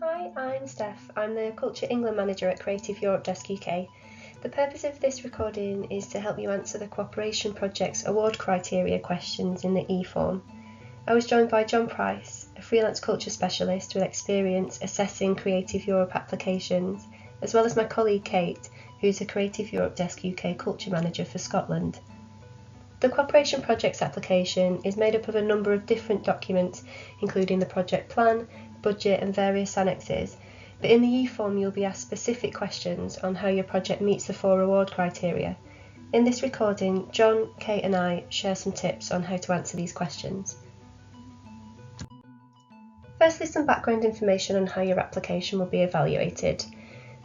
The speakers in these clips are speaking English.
Hi, I'm Steph. I'm the Culture England Manager at Creative Europe Desk UK. The purpose of this recording is to help you answer the Cooperation Project's award criteria questions in the e-form. I was joined by John Price, a freelance culture specialist with experience assessing Creative Europe applications, as well as my colleague Kate, who's a Creative Europe Desk UK Culture Manager for Scotland. The Cooperation Project's application is made up of a number of different documents, including the project plan, budget and various annexes, but in the e-form you'll be asked specific questions on how your project meets the 4 award criteria. In this recording, John, Kate and I share some tips on how to answer these questions. Firstly, some background information on how your application will be evaluated.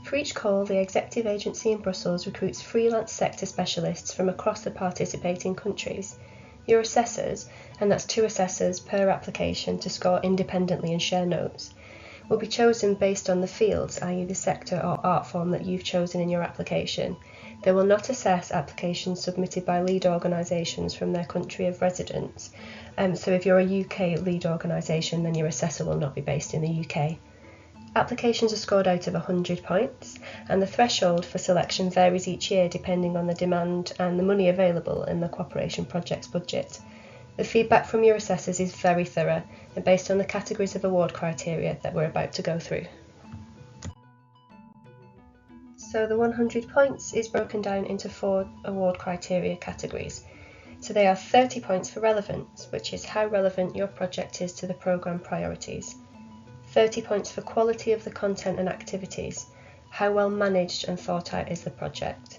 For each call, the Executive Agency in Brussels recruits freelance sector specialists from across the participating countries. Your assessors, and that's 2 assessors per application to score independently and share notes, will be chosen based on the fields, i.e. the sector or art form that you've chosen in your application. They will not assess applications submitted by lead organisations from their country of residence. So if you're a UK lead organisation, then your assessor will not be based in the UK. Applications are scored out of 100 points, and the threshold for selection varies each year depending on the demand and the money available in the Cooperation Project's budget. The feedback from your assessors is very thorough and based on the categories of award criteria that we're about to go through. So the 100 points is broken down into 4 award criteria categories. So they are 30 points for relevance, which is how relevant your project is to the programme priorities. 30 points for quality of the content and activities, how well managed and thought out is the project.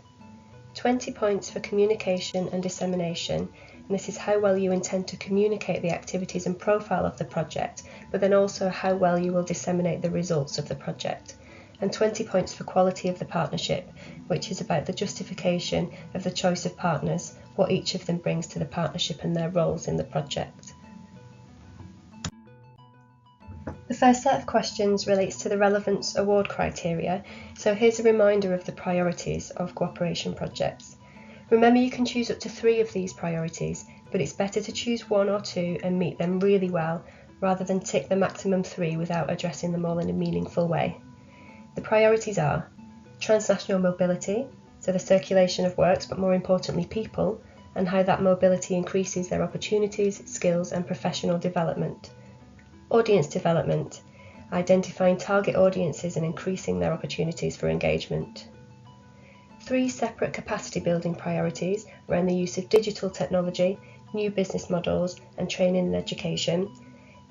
20 points for communication and dissemination, and this is how well you intend to communicate the activities and profile of the project, but then also how well you will disseminate the results of the project. And 20 points for quality of the partnership, which is about the justification of the choice of partners, what each of them brings to the partnership and their roles in the project. The first set of questions relates to the relevance award criteria, so here's a reminder of the priorities of cooperation projects. Remember, you can choose up to 3 of these priorities, but it's better to choose 1 or 2 and meet them really well, rather than tick the maximum 3 without addressing them all in a meaningful way. The priorities are transnational mobility, so the circulation of works, but more importantly people, and how that mobility increases their opportunities, skills and professional development. Audience development, identifying target audiences and increasing their opportunities for engagement. 3 separate capacity building priorities around the use of digital technology, new business models and training and education.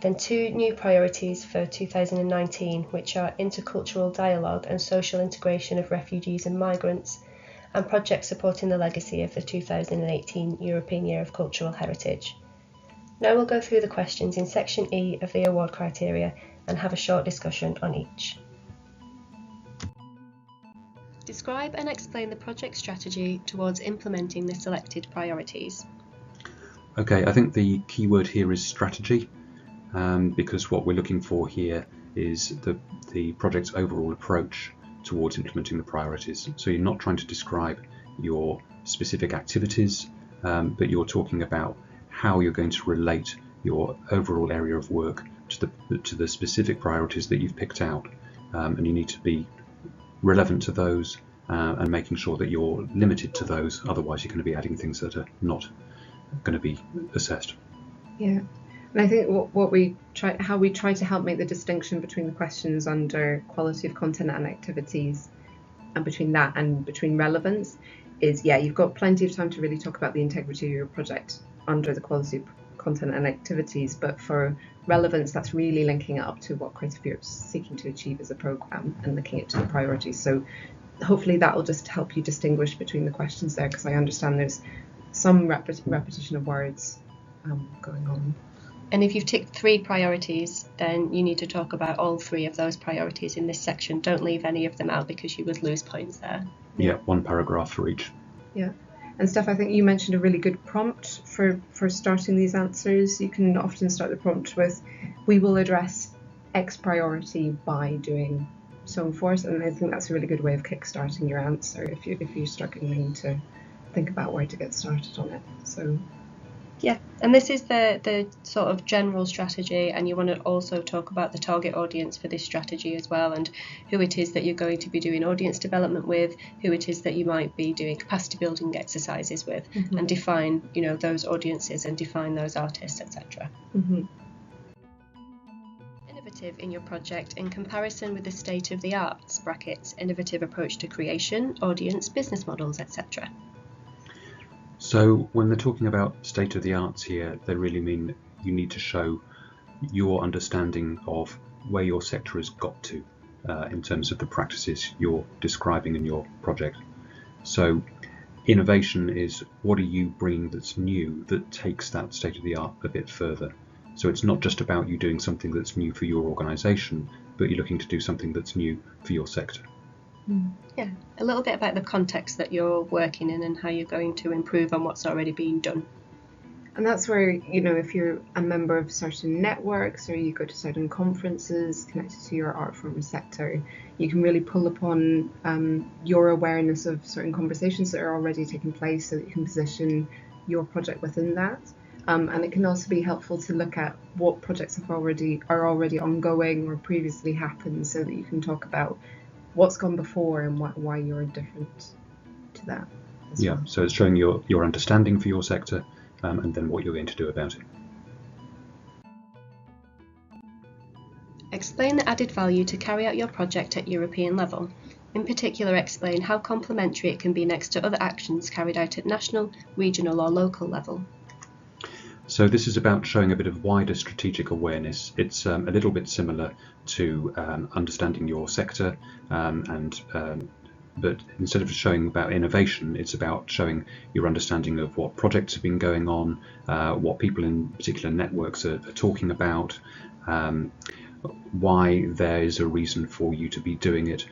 Then 2 new priorities for 2019, which are intercultural dialogue and social integration of refugees and migrants, and projects supporting the legacy of the 2018 European Year of Cultural Heritage. Now we'll go through the questions in section E of the award criteria and have a short discussion on each. Describe and explain the project strategy towards implementing the selected priorities. Okay, I think the key word here is strategy, because what we're looking for here is the project's overall approach towards implementing the priorities. So you're not trying to describe your specific activities, but you're talking about how you're going to relate your overall area of work to the specific priorities that you've picked out, and you need to be relevant to those and making sure that you're limited to those, otherwise you're going to be adding things that are not going to be assessed. Yeah, and I think how we try to help make the distinction between the questions under quality of content and activities and between that and between relevance is, yeah, you've got plenty of time to really talk about the integrity of your project under the quality of content and activities, but for relevance, that's really linking it up to what Creative Europe's seeking to achieve as a programme and linking it to the priorities. So hopefully that will just help you distinguish between the questions there, because I understand there's some repetition of words going on. And if you've ticked 3 priorities, then you need to talk about all 3 of those priorities in this section. Don't leave any of them out because you would lose points there. Yeah, 1 paragraph for each. Yeah. And Steph, I think you mentioned a really good prompt for starting these answers. You can often start the prompt with, we will address X priority by doing so and forth, and I think that's a really good way of kick-starting your answer if you're struggling to think about where to get started on it. So Yeah, and this is the sort of general strategy, and you want to also talk about the target audience for this strategy as well, and who it is that you're going to be doing audience development with, who it is that you might be doing capacity building exercises with, and define, those audiences and define those artists, etc. Innovative in your project in comparison with the state of the arts (innovative approach to creation, audience, business models, etc.). So when they're talking about state of the arts here, they really mean you need to show your understanding of where your sector has got to in terms of the practices you're describing in your project. So innovation is, what are you bringing that's new that takes that state of the art a bit further? So it's not just about you doing something that's new for your organisation, but you're looking to do something that's new for your sector. Yeah, a little bit about the context that you're working in and how you're going to improve on what's already been done. And that's where, if you're a member of certain networks or you go to certain conferences connected to your art form sector, you can really pull upon your awareness of certain conversations that are already taking place so that you can position your project within that. And it can also be helpful to look at what projects are already ongoing or previously happened so that you can talk about what's gone before and why you're different to that. Yeah, well. So it's showing your understanding for your sector and then what you're going to do about it. Explain the added value to carry out your project at European level. In particular, explain how complementary it can be next to other actions carried out at national, regional or local level. So this is about showing a bit of wider strategic awareness. It's a little bit similar to understanding your sector, but instead of showing about innovation, it's about showing your understanding of what projects have been going on, what people in particular networks are talking about, why there is a reason for you to be doing it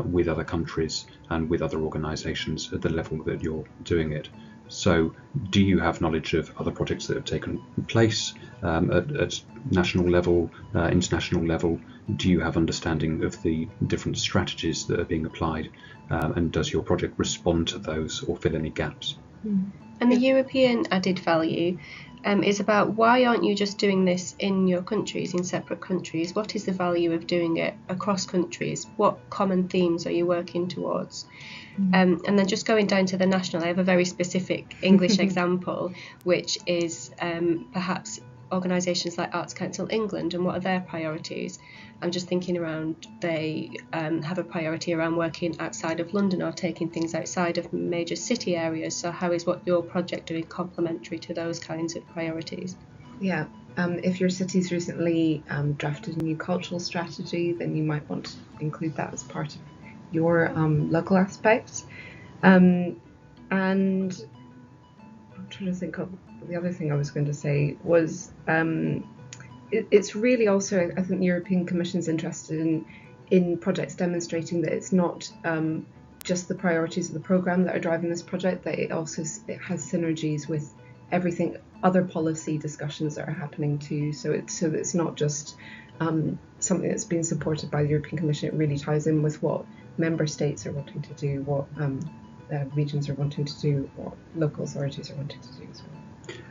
with other countries and with other organisations at the level that you're doing it. So do you have knowledge of other projects that have taken place at national level, international level? Do you have understanding of the different strategies that are being applied? And does your project respond to those or fill any gaps? And the European added value is about, why aren't you just doing this in your countries, in separate countries? What is the value of doing it across countries? What common themes are you working towards? And then just going down to the national, I have a very specific English example, which is perhaps organisations like Arts Council England, and what are their priorities? I'm just thinking around, they have a priority around working outside of London or taking things outside of major city areas. So how is what your project doing complementary to those kinds of priorities? Yeah, if your city's recently drafted a new cultural strategy, then you might want to include that as part of your local aspects. And I'm trying to think of the other thing I was going to say was it's really also, I think the European Commission's interested in projects demonstrating that it's not just the priorities of the programme that are driving this project, that it has synergies with everything, other policy discussions that are happening too. So it's not just something that's being supported by the European Commission. It really ties in with what member states are wanting to do, what regions are wanting to do, what local authorities are wanting to do as well.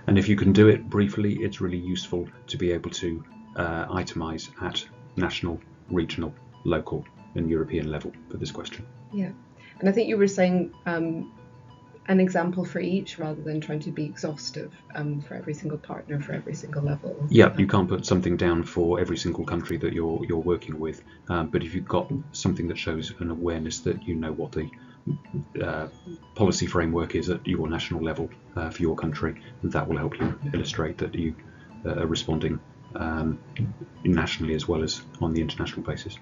And if you can do it briefly, it's really useful to be able to itemise at national, regional, local and European level for this question. Yeah, and I think you were saying an example for each rather than trying to be exhaustive for every single partner, for every single level. Yeah, you can't put something down for every single country that you're working with, but if you've got something that shows an awareness that you know what the policy framework is at your national level for your country, that will help you illustrate that you are responding nationally as well as on the international basis.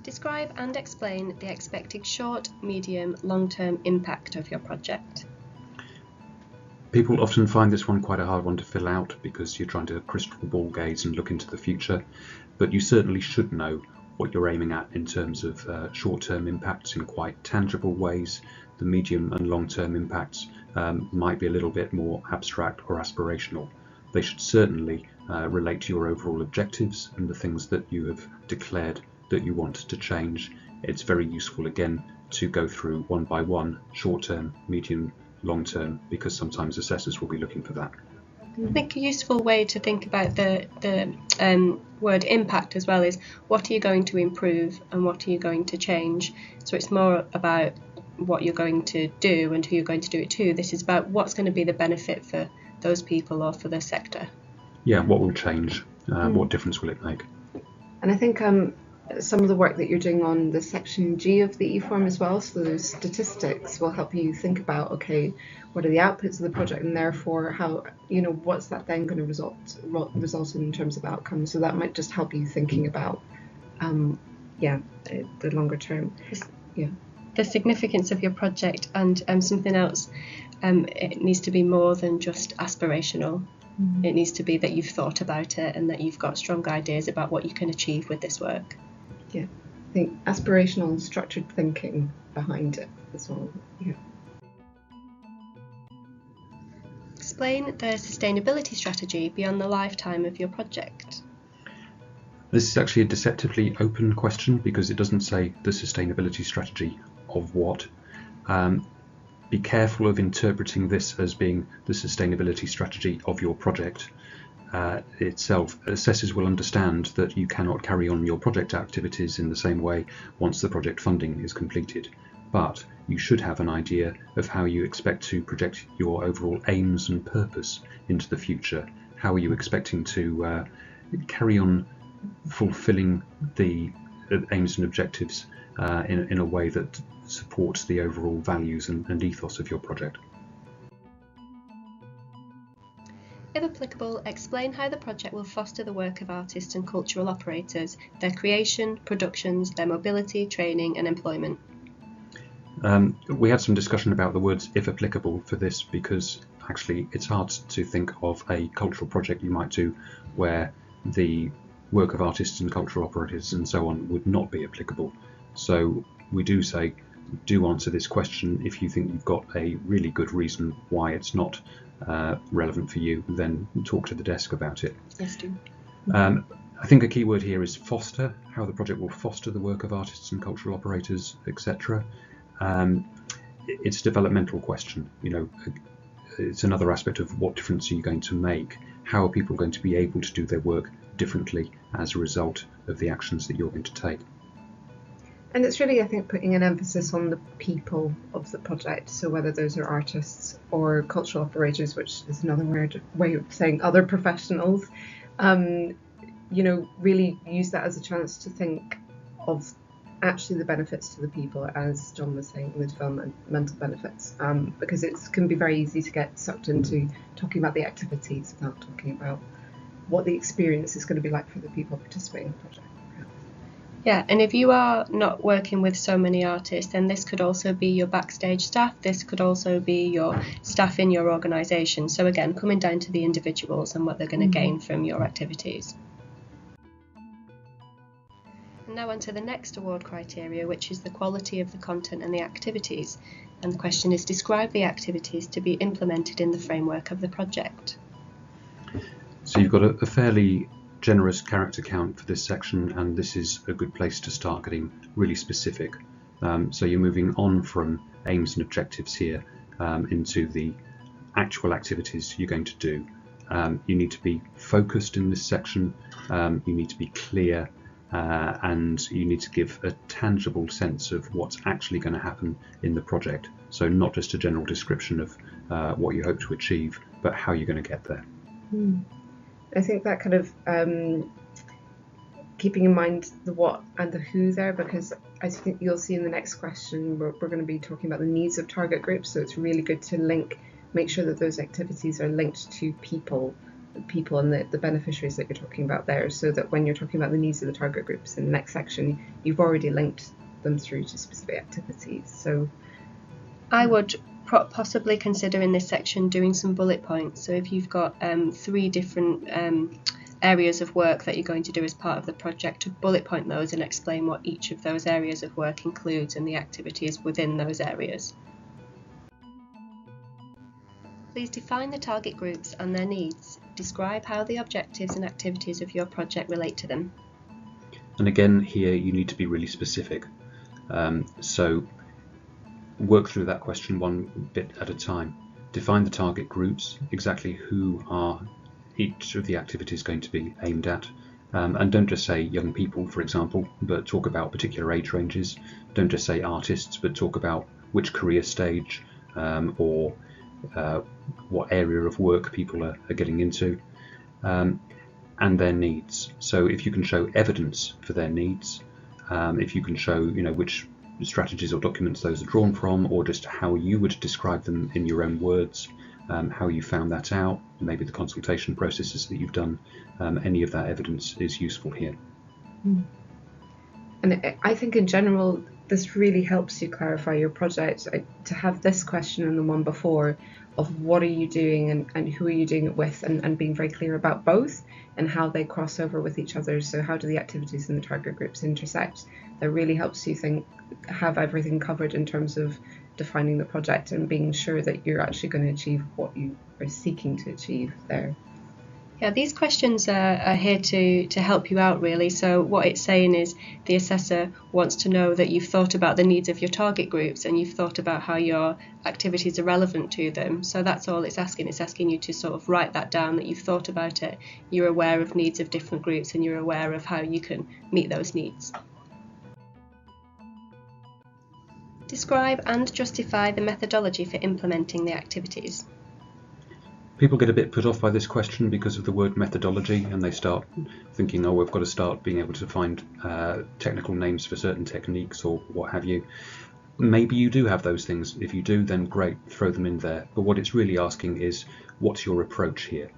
Describe and explain the expected short, medium, long-term impact of your project. People often find this one quite a hard one to fill out because you're trying to crystal ball gaze and look into the future, but you certainly should know what you're aiming at in terms of short-term impacts in quite tangible ways. The medium and long-term impacts might be a little bit more abstract or aspirational. They should certainly relate to your overall objectives and the things that you have declared that you want to change. It's very useful again to go through one by one, short-term, medium long term, because sometimes assessors will be looking for that. I think a useful way to think about the word impact as well is what are you going to improve and what are you going to change. So it's more about what you're going to do and who you're going to do it to. This is about what's going to be the benefit for those people or for the sector. Yeah, what will change? What difference will it make? And I think some of the work that you're doing on the section G of the e-form as well, so those statistics will help you think about, okay, what are the outputs of the project, and therefore how, what's that then going to result in terms of outcomes. So that might just help you thinking about the longer term. The significance of your project, and something else, it needs to be more than just aspirational. It needs to be that you've thought about it and that you've got strong ideas about what you can achieve with this work. Yeah, I think aspirational and structured thinking behind it as well. Yeah. Explain the sustainability strategy beyond the lifetime of your project. This is actually a deceptively open question because it doesn't say the sustainability strategy of what. Be careful of interpreting this as being the sustainability strategy of your project itself. Assessors will understand that you cannot carry on your project activities in the same way once the project funding is completed, but you should have an idea of how you expect to project your overall aims and purpose into the future. How are you expecting to carry on fulfilling the aims and objectives in a way that supports the overall values and ethos of your project. If applicable, explain how the project will foster the work of artists and cultural operators, their creation, productions, their mobility, training and employment. We had some discussion about the words if applicable for this because actually it's hard to think of a cultural project you might do where the work of artists and cultural operators and so on would not be applicable. So we do say, do answer this question. If you think you've got a really good reason why it's not relevant for you, then talk to the desk about it. Yes, do. I think a key word here is foster, how the project will foster the work of artists and cultural operators, etc. It's a developmental question. It's another aspect of what difference are you going to make? How are people going to be able to do their work differently as a result of the actions that you're going to take? And it's really, I think, putting an emphasis on the people of the project. So whether those are artists or cultural operators, which is another way of saying other professionals, really use that as a chance to think of actually the benefits to the people, as John was saying, the developmental benefits, because it can be very easy to get sucked into talking about the activities without talking about what the experience is going to be like for the people participating in the project. Yeah, and if you are not working with so many artists, then this could also be your backstage staff. This could also be your staff in your organisation. So again, coming down to the individuals and what they're going to gain from your activities. And now on to the next award criteria, which is the quality of the content and the activities. And the question is, describe the activities to be implemented in the framework of the project. So you've got a fairly generous character count for this section, and this is a good place to start getting really specific. So you're moving on from aims and objectives here into the actual activities you're going to do. You need to be focused in this section, you need to be clear, and you need to give a tangible sense of what's actually going to happen in the project. So not just a general description of what you hope to achieve, but how you're going to get there. I think that kind of keeping in mind the what and the who there, because I think you'll see in the next question we're going to be talking about the needs of target groups. So it's really good to make sure that those activities are linked to people and the beneficiaries that you're talking about there, so that when you're talking about the needs of the target groups in the next section, you've already linked them through to specific activities. So I would possibly consider in this section doing some bullet points. So if you've got 3 different areas of work that you're going to do as part of the project, to bullet point those and explain what each of those areas of work includes and the activities within those areas. Please define the target groups and their needs. Describe how the objectives and activities of your project relate to them. And again, here you need to be really specific. So work through that question one bit at a time. Define the target groups, exactly who are each of the activities going to be aimed at. And don't just say young people, for example, but talk about particular age ranges. Don't just say artists, but talk about which career stage or what area of work people are getting into, and their needs. So if you can show evidence for their needs, if you can show which strategies or documents those are drawn from, or just how you would describe them in your own words, how you found that out, maybe the consultation processes that you've done, any of that evidence is useful here. And I think in general this really helps you clarify your project, to have this question and the one before of what are you doing and who are you doing it with, and being very clear about both and how they cross over with each other. So how do the activities in the target groups intersect? That really helps you have everything covered in terms of defining the project and being sure that you're actually going to achieve what you are seeking to achieve there. Yeah, these questions are here to help you out, really. So what it's saying is the assessor wants to know that you've thought about the needs of your target groups and you've thought about how your activities are relevant to them. So that's all it's asking. It's asking you to sort of write that down, that you've thought about it, you're aware of needs of different groups, and you're aware of how you can meet those needs. Describe and justify the methodology for implementing the activities. People get a bit put off by this question because of the word methodology, and they start thinking, oh, we've got to start being able to find technical names for certain techniques or what have you. Maybe you do have those things. If you do, then great, throw them in there. But what it's really asking is, what's your approach here?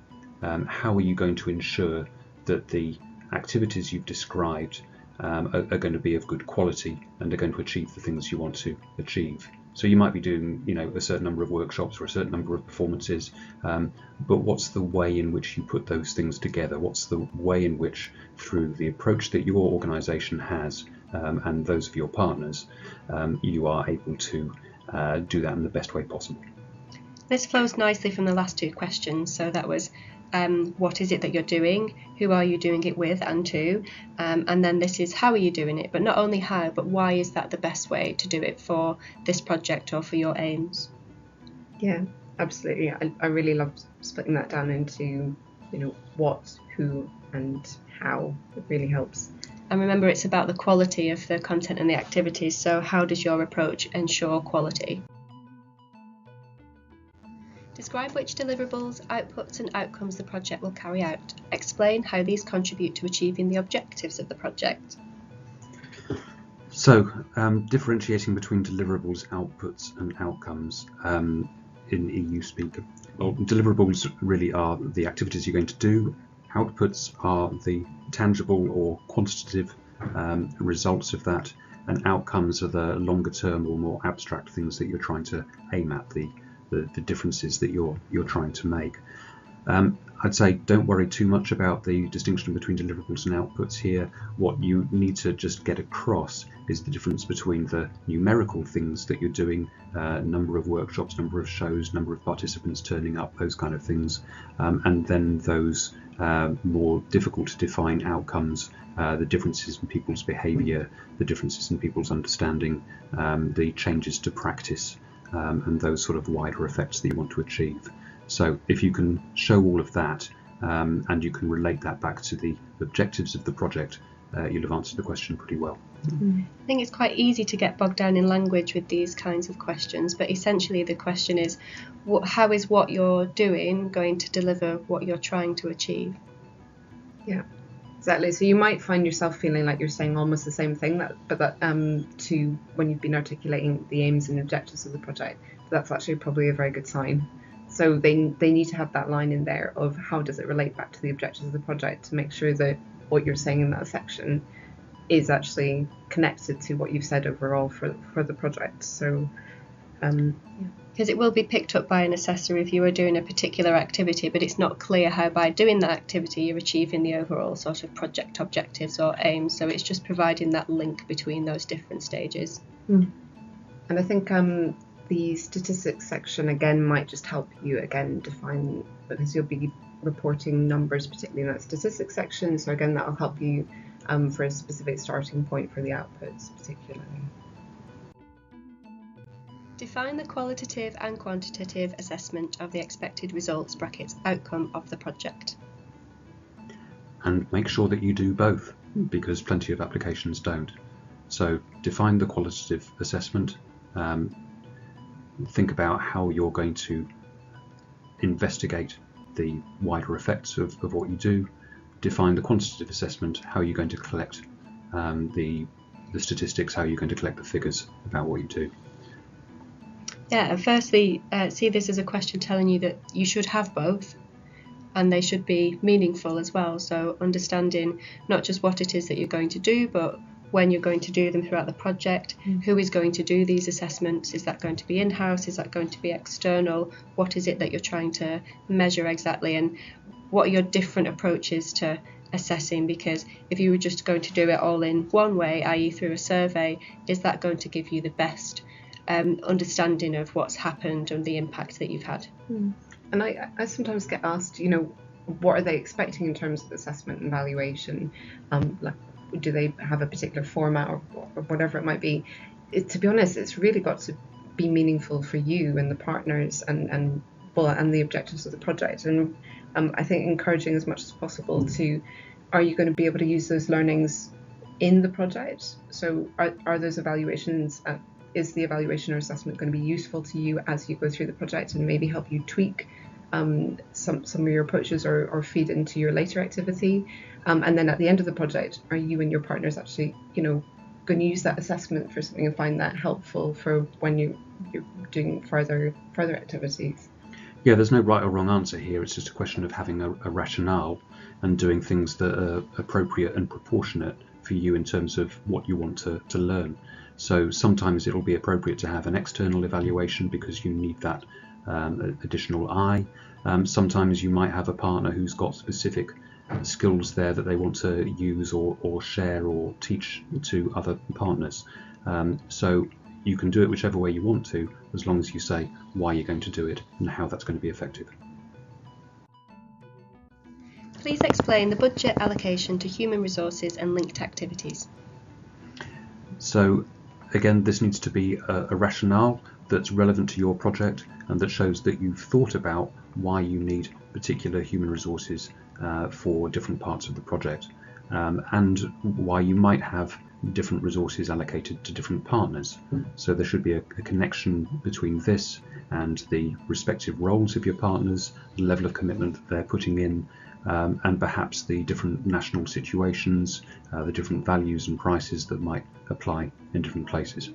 How are you going to ensure that the activities you've described are going to be of good quality and are going to achieve the things you want to achieve? So you might be doing, a certain number of workshops or a certain number of performances, but what's the way in which you put those things together? What's the way in which, through the approach that your organisation has and those of your partners, you are able to do that in the best way possible? This flows nicely from the last two questions. So that was what is it that you're doing, who are you doing it with and to, and then this is how are you doing it, but not only how, but why is that the best way to do it for this project or for your aims? Yeah, absolutely. I really love splitting that down into what, who and how. It really helps. And remember, it's about the quality of the content and the activities. So how does your approach ensure quality? Describe which deliverables, outputs and outcomes the project will carry out. Explain how these contribute to achieving the objectives of the project. So, differentiating between deliverables, outputs and outcomes in EU speak. Well, deliverables really are the activities you're going to do. Outputs are the tangible or quantitative results of that, and outcomes are the longer term or more abstract things that you're trying to aim at, the differences that you're trying to make. I'd say don't worry too much about the distinction between deliverables and outputs here. What you need to just get across is the difference between the numerical things that you're doing, number of workshops, number of shows, number of participants turning up, those kind of things, and then those more difficult to define outcomes, the differences in people's behaviour, the differences in people's understanding, the changes to practice, and those sort of wider effects that you want to achieve. So if you can show all of that and you can relate that back to the objectives of the project, you'll have answered the question pretty well. I think it's quite easy to get bogged down in language with these kinds of questions, but essentially the question is, how is what you're doing going to deliver what you're trying to achieve? Yeah. Exactly. So you might find yourself feeling like you're saying almost the same thing, but to when you've been articulating the aims and objectives of the project. That's actually probably a very good sign. So they need to have that line in there of how does it relate back to the objectives of the project, to make sure that what you're saying in that section is actually connected to what you've said overall for the project. So because it will be picked up by an assessor if you are doing a particular activity, but it's not clear how by doing that activity you're achieving the overall sort of project objectives or aims. So it's just providing that link between those different stages. And I think the statistics section again might just help you again define, because you'll be reporting numbers particularly in that statistics section. So again, that will help you for a specific starting point for the outputs particularly. Define the qualitative and quantitative assessment of the expected results (outcome) of the project. And make sure that you do both, because plenty of applications don't. So define the qualitative assessment, think about how you're going to investigate the wider effects of what you do, define the quantitative assessment, how you're going to collect the statistics, how you're going to collect the figures about what you do. Yeah, and firstly, see this as a question telling you that you should have both, and they should be meaningful as well. So understanding not just what it is that you're going to do, but when you're going to do them throughout the project, who is going to do these assessments, is that going to be in-house, is that going to be external, what is it that you're trying to measure exactly, and what are your different approaches to assessing, because if you were just going to do it all in one way, i.e. through a survey, is that going to give you the best understanding of what's happened and the impact that you've had? And I sometimes get asked, what are they expecting in terms of assessment and valuation? Like, do they have a particular format or whatever it might be? To be honest, it's really got to be meaningful for you and the partners and the objectives of the project. And I think encouraging as much as possible are you going to be able to use those learnings in the project? So are those evaluations, is the evaluation or assessment going to be useful to you as you go through the project and maybe help you tweak some of your approaches or feed into your later activity? And then at the end of the project, are you and your partners actually, going to use that assessment for something and find that helpful for when you're doing further activities? Yeah, there's no right or wrong answer here. It's just a question of having a rationale and doing things that are appropriate and proportionate for you in terms of what you want to learn. So sometimes it'll be appropriate to have an external evaluation because you need that additional eye. Sometimes you might have a partner who's got specific skills there that they want to use or share or teach to other partners. So you can do it whichever way you want to, as long as you say why you're going to do it and how that's going to be effective. Please explain the budget allocation to human resources and linked activities. So again, this needs to be a rationale that's relevant to your project and that shows that you've thought about why you need particular human resources for different parts of the project, and why you might have different resources allocated to different partners. So there should be a connection between this and the respective roles of your partners, the level of commitment that they're putting in, and perhaps the different national situations, the different values and prices that might apply in different places.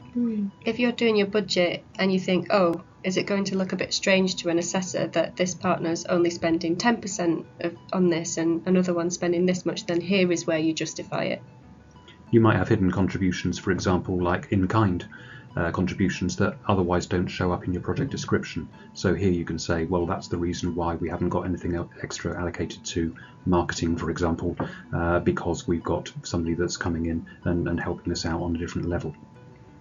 If you're doing your budget and you think, oh, is it going to look a bit strange to an assessor that this partner's only spending 10% on this and another one spending this much, then here is where you justify it. You might have hidden contributions, for example, like in-kind contributions that otherwise don't show up in your project description. So here you can say, well, that's the reason why we haven't got anything extra allocated to marketing, for example, because we've got somebody that's coming in and helping us out on a different level.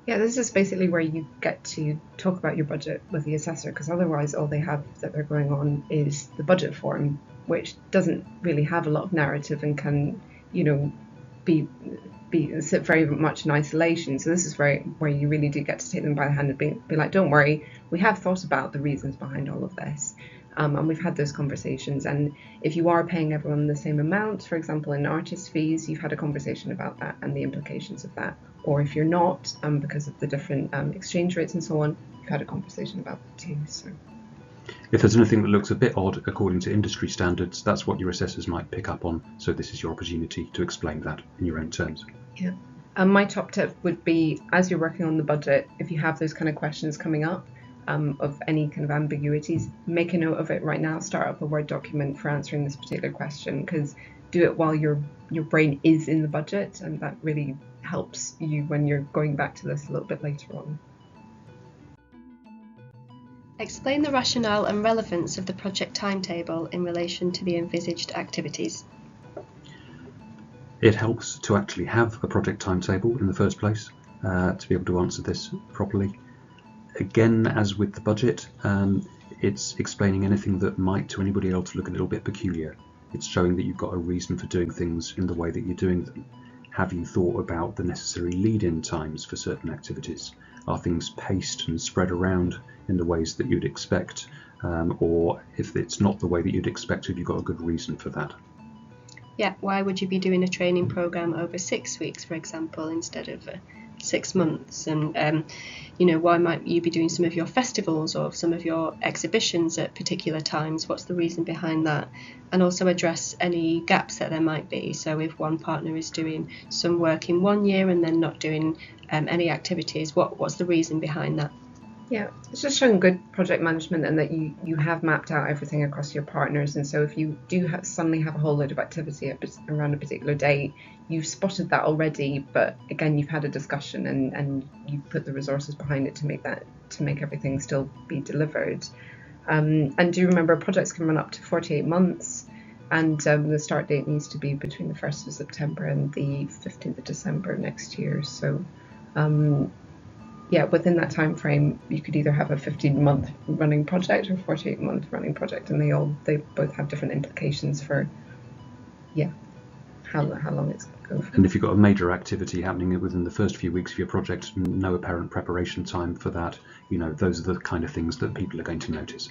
Yeah, this is basically where you get to talk about your budget with the assessor, because otherwise all they have that they're going on is the budget form, which doesn't really have a lot of narrative and can, sit very much in isolation. So this is where you really do get to take them by the hand and be like, don't worry, we have thought about the reasons behind all of this. And we've had those conversations. And if you are paying everyone the same amount, for example, in artist fees, you've had a conversation about that and the implications of that. Or if you're not, because of the different exchange rates and so on, you've had a conversation about that too. So if there's anything that looks a bit odd according to industry standards, that's what your assessors might pick up on. So this is your opportunity to explain that in your own terms. Yeah. And my top tip would be, as you're working on the budget, if you have those kind of questions coming up, of any kind of ambiguities, make a note of it right now. Start up a Word document for answering this particular question, because do it while your brain is in the budget, and that really helps you when you're going back to this a little bit later on. Explain the rationale and relevance of the project timetable in relation to the envisaged activities. It helps to actually have a project timetable in the first place to be able to answer this properly. Again, as with the budget, it's explaining anything that might to anybody else look a little bit peculiar. It's showing that you've got a reason for doing things in the way that you're doing them. Have you thought about the necessary lead-in times for certain activities? Are things paced and spread around in the ways that you'd expect? Or if it's not the way that you'd expect, have you got a good reason for that? Yeah, why would you be doing a training program over 6 weeks, for example, instead of 6 months? And why might you be doing some of your festivals or some of your exhibitions at particular times? What's the reason behind that? And also address any gaps that there might be. So if one partner is doing some work in 1 year and then not doing any activities, what's the reason behind that? Yeah, it's just showing good project management and that you have mapped out everything across your partners. And so if you do suddenly have a whole load of activity around a particular date, you've spotted that already, but again, you've had a discussion and you've put the resources behind it to make everything still be delivered. And do remember, projects can run up to 48 months, and the start date needs to be between the 1st of September and the 15th of December next year. So within that time frame, you could either have a 15-month running project or 48-month running project, and they both have different implications for how long it's going to go for. And if you've got a major activity happening within the first few weeks of your project, no apparent preparation time for that, those are the kind of things that people are going to notice.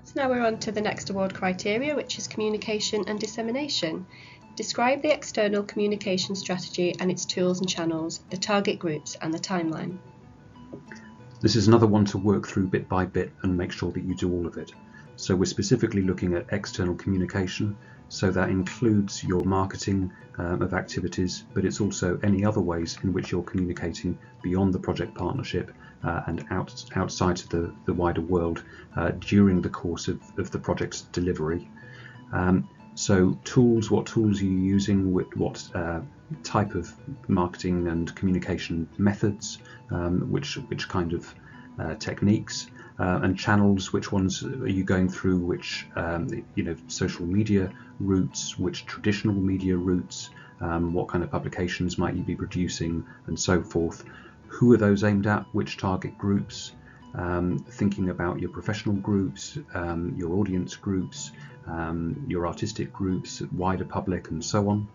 So now we're on to the next award criteria, which is communication and dissemination. Describe the external communication strategy and its tools and channels, the target groups and the timeline. This is another one to work through bit by bit and make sure that you do all of it. So we're specifically looking at external communication, so that includes your marketing of activities, but it's also any other ways in which you're communicating beyond the project partnership and outside of the wider world during the course of the project's delivery. So tools, what tools are you using, what type of marketing and communication methods, which kind of techniques, and channels, which ones are you going through, which social media routes, which traditional media routes, what kind of publications might you be producing, and so forth. Who are those aimed at, which target groups, thinking about your professional groups, your audience groups, your artistic groups, wider public, and so on,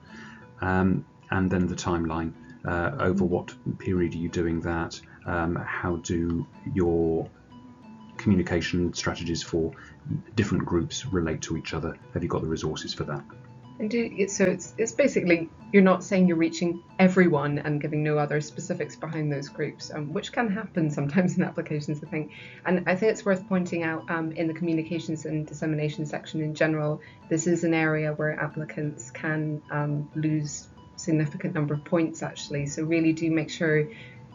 and then the timeline. Over what period are you doing that? How do your communication strategies for different groups relate to each other? Have you got the resources for that? So it's basically, you're not saying you're reaching everyone and giving no other specifics behind those groups, which can happen sometimes in applications, I think. And I think it's worth pointing out in the communications and dissemination section in general, this is an area where applicants can lose significant number of points actually. So really do make sure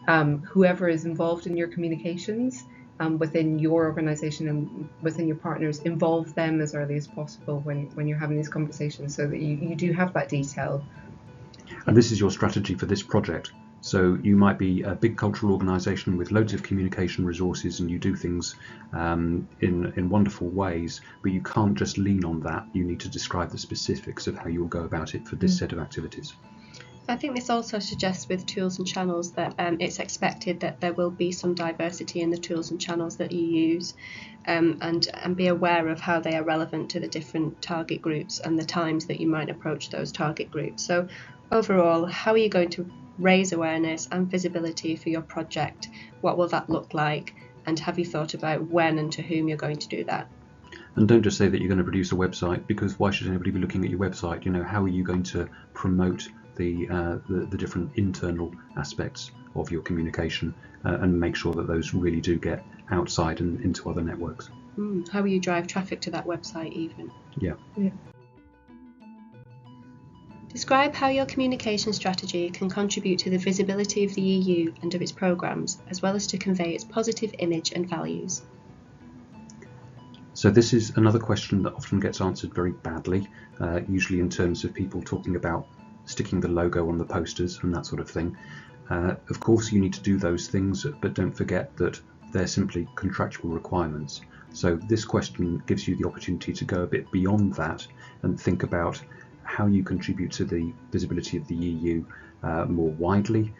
whoever is involved in your communications within your organisation and within your partners, involve them as early as possible when you're having these conversations, so that you do have that detail. And this is your strategy for this project. So you might be a big cultural organisation with loads of communication resources, and you do things in wonderful ways, but you can't just lean on that. You need to describe the specifics of how you'll go about it for this set of activities. I think this also suggests with tools and channels that it's expected that there will be some diversity in the tools and channels that you use, and be aware of how they are relevant to the different target groups and the times that you might approach those target groups. So overall, how are you going to raise awareness and visibility for your project? What will that look like? And have you thought about when and to whom you're going to do that? And don't just say that you're going to produce a website, because why should anybody be looking at your website? How are you going to promote the different internal aspects of your communication and make sure that those really do get outside and into other networks? How will you drive traffic to that website even? Yeah. Describe how your communication strategy can contribute to the visibility of the EU and of its programmes, as well as to convey its positive image and values. So this is another question that often gets answered very badly, usually in terms of people talking about sticking the logo on the posters and that sort of thing. Of course you need to do those things, but don't forget that they're simply contractual requirements. So this question gives you the opportunity to go a bit beyond that and think about how you contribute to the visibility of the EU more widely.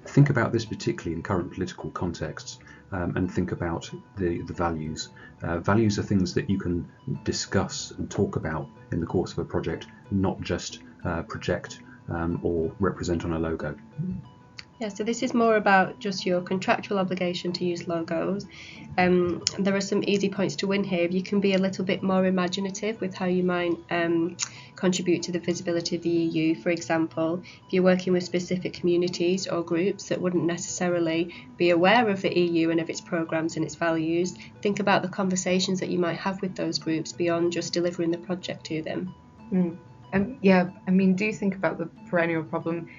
Think about this particularly in current political contexts, and think about the values. Values are things that you can discuss and talk about in the course of a project, not just project or represent on a logo. Yeah, so this is more about just your contractual obligation to use logos. There are some easy points to win here. You can be a little bit more imaginative with how you might contribute to the visibility of the EU. For example, if you're working with specific communities or groups that wouldn't necessarily be aware of the EU and of its programmes and its values, think about the conversations that you might have with those groups beyond just delivering the project to them. Yeah, I mean, do think about the perennial problem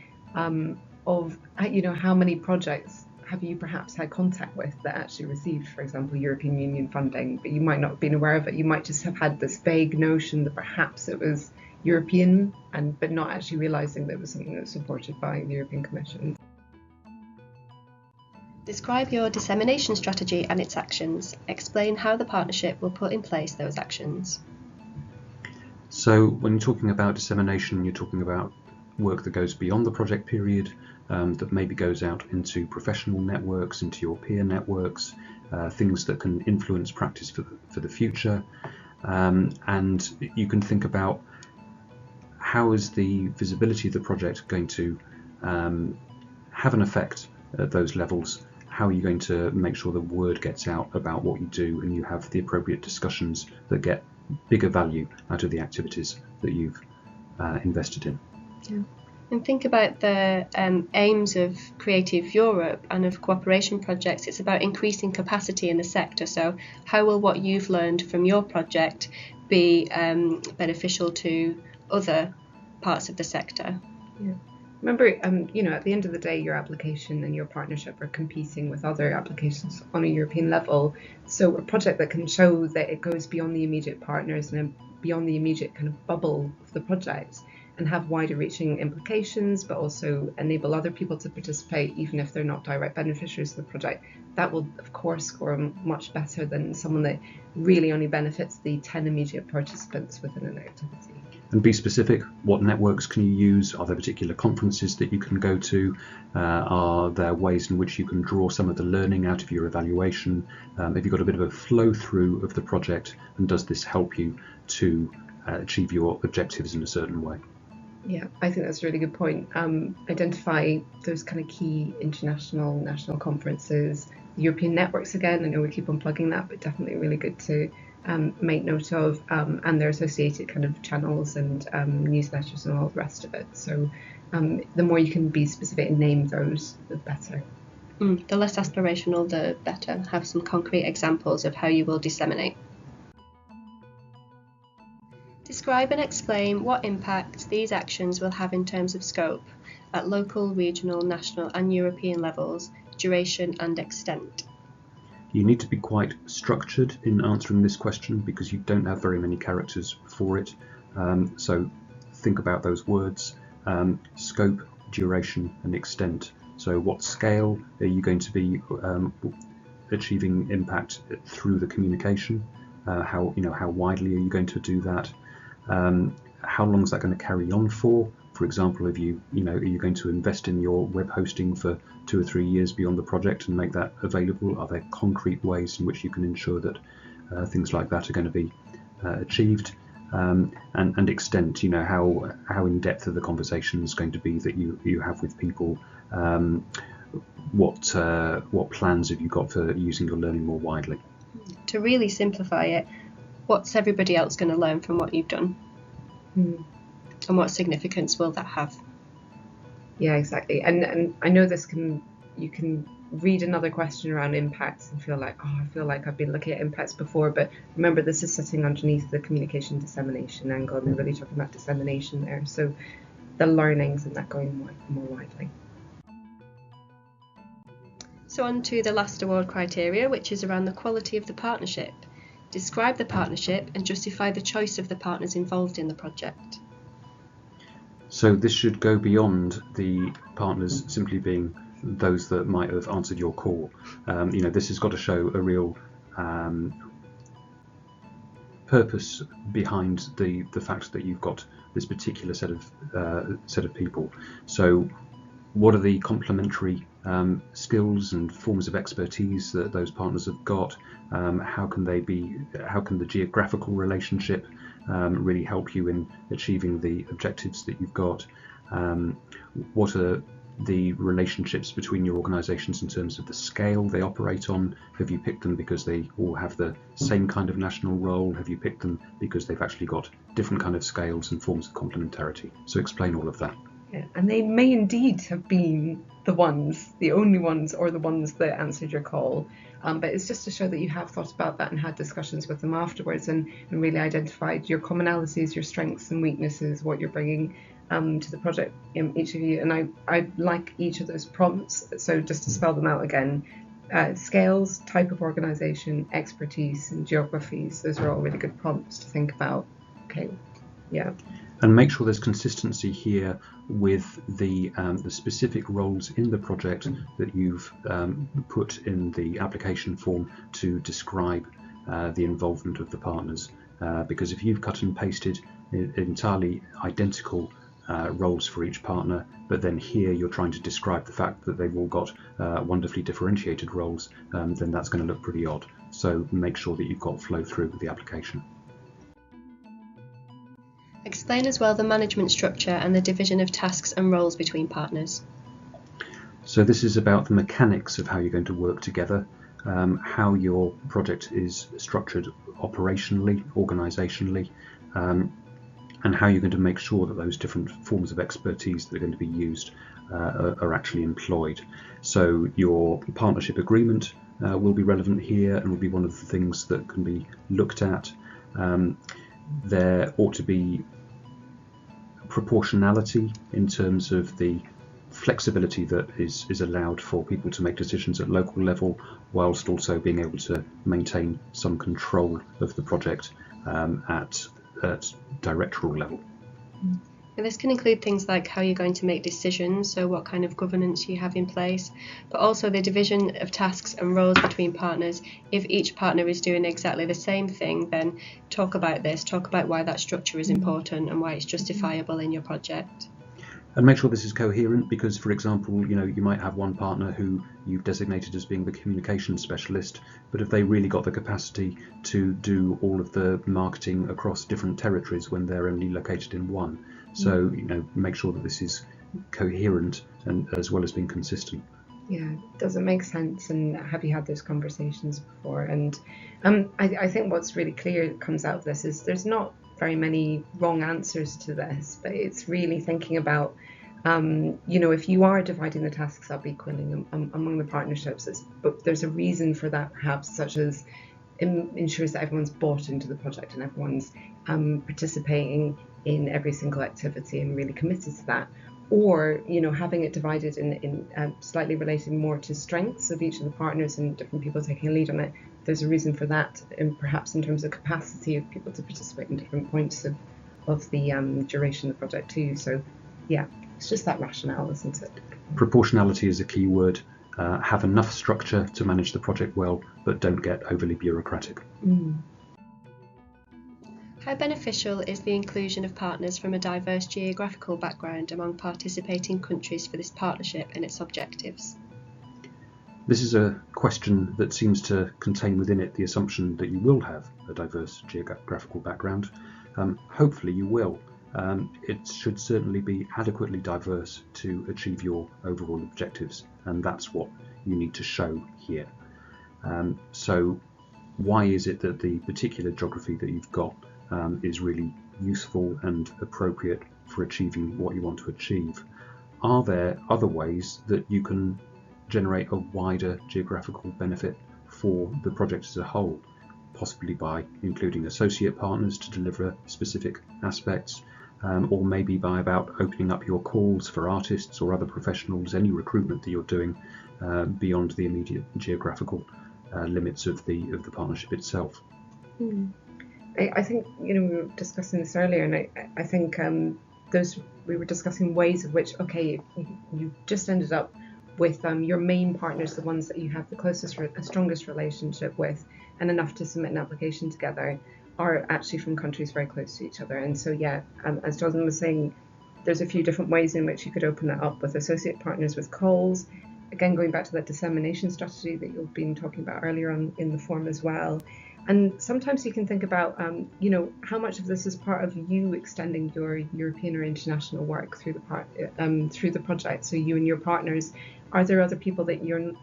of, how many projects have you perhaps had contact with that actually received, for example, European Union funding, but you might not have been aware of it. You might just have had this vague notion that perhaps it was European, but not actually realising that it was something that was supported by the European Commission. Describe your dissemination strategy and its actions. Explain how the partnership will put in place those actions. So when you're talking about dissemination, you're talking about work that goes beyond the project period, that maybe goes out into professional networks, into your peer networks, things that can influence practice for the future. And you can think about how is the visibility of the project going to have an effect at those levels. How are you going to make sure the word gets out about what you do and you have the appropriate discussions that get bigger value out of the activities that you've invested in. Yeah. And think about the aims of Creative Europe and of cooperation projects. It's about increasing capacity in the sector. So how will what you've learned from your project be beneficial to other parts of the sector? Yeah. Remember, at the end of the day, your application and your partnership are competing with other applications on a European level. So a project that can show that it goes beyond the immediate partners and beyond the immediate kind of bubble of the project and have wider reaching implications, but also enable other people to participate, even if they're not direct beneficiaries of the project, that will, of course, score much better than someone that really only benefits the 10 immediate participants within an activity. And be specific. What networks can you use? Are there particular conferences that you can go to? Are there ways in which you can draw some of the learning out of your evaluation? Have you got a bit of a flow through of the project, and does this help you to achieve your objectives in a certain way? Yeah, I think that's a really good point. Identify those kind of key international, national conferences, European networks again. I know we keep on plugging that, but definitely really good to make note of, and their associated kind of channels and newsletters and all the rest of it. So the more you can be specific and name those, the better. The less aspirational, the better. Have some concrete examples of how you will disseminate. Describe and explain what impact these actions will have in terms of scope at local, regional, national and European levels, duration and extent. You need to be quite structured in answering this question because you don't have very many characters for it. So think about those words, scope, duration and extent. So what scale are you going to be achieving impact through the communication? How widely are you going to do that? How long is that going to carry on for? For example, are you going to invest in your web hosting for 2 or 3 years beyond the project and make that available? Are there concrete ways in which you can ensure that things like that are going to be achieved? And extent, how in depth are the conversations going to be that you have with people? What plans have you got for using your learning more widely? To really simplify it, what's everybody else going to learn from what you've done? And what significance will that have? Yeah, exactly. And I know you can read another question around impacts and feel like, I feel like I've been looking at impacts before, but remember this is sitting underneath the communication dissemination angle, and we're really talking about dissemination there. So the learnings and that going more widely. So on to the last award criteria, which is around the quality of the partnership. Describe the partnership and justify the choice of the partners involved in the project. So this should go beyond the partners simply being those that might have answered your call. This has got to show a real purpose behind the fact that you've got this particular set of people. So what are the complementary skills and forms of expertise that those partners have got? How can the geographical relationship really help you in achieving the objectives that you've got? What are the relationships between your organisations in terms of the scale they operate on? Have you picked them because they all have the same kind of national role? Have you picked them because they've actually got different kind of scales and forms of complementarity? So explain all of that. Yeah, and they may indeed have been the only ones, or the ones that answered your call. But it's just to show that you have thought about that and had discussions with them afterwards, and really identified your commonalities, your strengths and weaknesses, what you're bringing to the project, each of you. And I like each of those prompts. So just to spell them out again, scales, type of organisation, expertise and geographies. Those are all really good prompts to think about. Okay, yeah. And make sure there's consistency here with the specific roles in the project that you've put in the application form to describe the involvement of the partners. Because if you've cut and pasted entirely identical roles for each partner, but then here you're trying to describe the fact that they've all got wonderfully differentiated roles, then that's going to look pretty odd. So make sure that you've got flow through with the application. Explain as well the management structure and the division of tasks and roles between partners. So this is about the mechanics of how you're going to work together, how your project is structured operationally, organisationally, and how you're going to make sure that those different forms of expertise that are going to be used are actually employed. So your partnership agreement will be relevant here and will be one of the things that can be looked at. There ought to be proportionality in terms of the flexibility that is allowed for people to make decisions at local level, whilst also being able to maintain some control of the project at directoral level. And this can include things like how you're going to make decisions, so what kind of governance you have in place, but also the division of tasks and roles between partners. If each partner is doing exactly the same thing, then talk about why that structure is important and why it's justifiable in your project. And make sure this is coherent, because, for example, you might have one partner who you've designated as being the communications specialist, but if they really got the capacity to do all of the marketing across different territories when they're only located in one. So, make sure that this is coherent and as well as being consistent. Yeah, does it make sense? And have you had those conversations before? And I think what's really clear comes out of this is there's not very many wrong answers to this, but it's really thinking about, if you are dividing the tasks up equally among the partnerships, but there's a reason for that, perhaps, such as ensures that everyone's bought into the project and everyone's participating in every single activity and really committed to that. Or having it divided in slightly relating more to strengths of each of the partners and different people taking a lead on it. There's a reason for that, and perhaps in terms of capacity of people to participate in different points of the duration of the project too. So yeah, it's just that rationale, isn't it? Proportionality is a key word. Have enough structure to manage the project well, but don't get overly bureaucratic. How beneficial is the inclusion of partners from a diverse geographical background among participating countries for this partnership and its objectives? This is a question that seems to contain within it the assumption that you will have a diverse geographical background. Hopefully you will. It should certainly be adequately diverse to achieve your overall objectives, and that's what you need to show here. So why is it that the particular geography that you've got is really useful and appropriate for achieving what you want to achieve? Are there other ways that you can generate a wider geographical benefit for the project as a whole, possibly by including associate partners to deliver specific aspects, or maybe by about opening up your calls for artists or other professionals, any recruitment that you're doing beyond the immediate geographical limits of the partnership itself. I think we were discussing this earlier, and I think we were discussing ways of which, okay, you just ended up with your main partners, the ones that you have the closest, strongest relationship with, and enough to submit an application together, are actually from countries very close to each other. And so as Jonathan was saying, there's a few different ways in which you could open that up with associate partners, with calls. Again, going back to that dissemination strategy that you've been talking about earlier on in the form as well. And sometimes you can think about, how much of this is part of you extending your European or international work through the project. So you and your partners, are there other people that you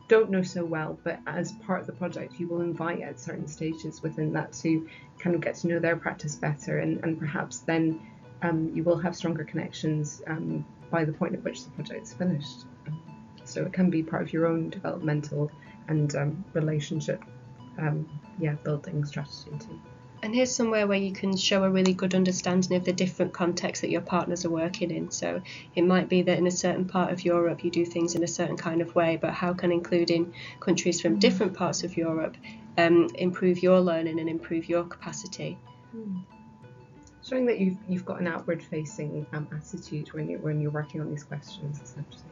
don't know so well, but as part of the project you will invite at certain stages within that to kind of get to know their practice better, and perhaps then you will have stronger connections by the point at which the project's finished. So it can be part of your own developmental and relationship building strategy too. And here's somewhere where you can show a really good understanding of the different contexts that your partners are working in. So it might be that in a certain part of Europe you do things in a certain kind of way, but how can including countries from different parts of Europe improve your learning and improve your capacity? Showing that you've got an outward-facing attitude when you're working on these questions, essentially.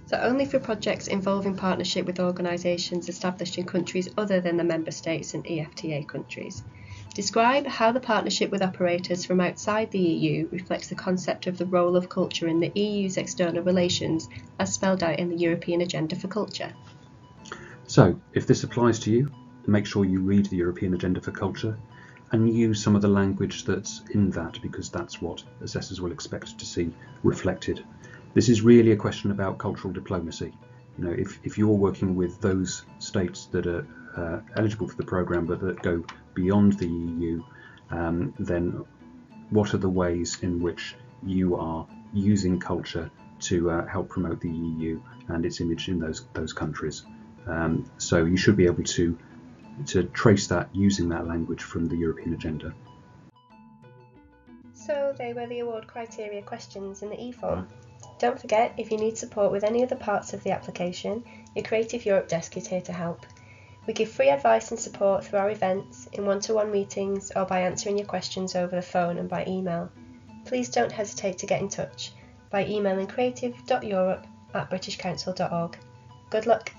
So only for projects involving partnership with organisations established in countries other than the Member States and EFTA countries. Describe how the partnership with operators from outside the EU reflects the concept of the role of culture in the EU's external relations as spelled out in the European Agenda for Culture. So, if this applies to you, make sure you read the European Agenda for Culture and use some of the language that's in that, because that's what assessors will expect to see reflected. This is really a question about cultural diplomacy. If you're working with those states that are eligible for the programme but that go beyond the EU, then what are the ways in which you are using culture to help promote the EU and its image in those countries? So you should be able to trace that using that language from the European agenda. So they were the award criteria questions in the e-form. Don't forget, if you need support with any other parts of the application, your Creative Europe desk is here to help. We give free advice and support through our events, in one-to-one meetings, or by answering your questions over the phone and by email. Please don't hesitate to get in touch by emailing creative.europe@britishcouncil.org. Good luck!